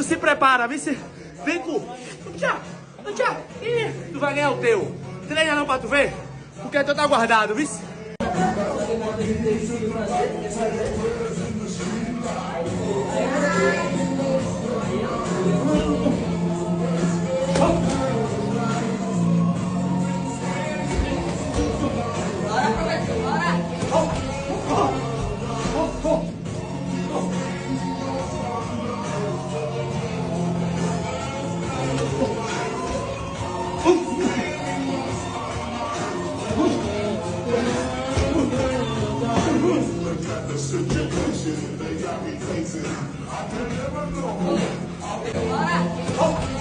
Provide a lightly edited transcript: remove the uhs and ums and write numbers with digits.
Tu se prepara, vice. Vem, Cu. Tchau. Tchau. Tu vai ganhar o teu. Treina não pra tu ver. Porque tu tá guardado, vice. Oh!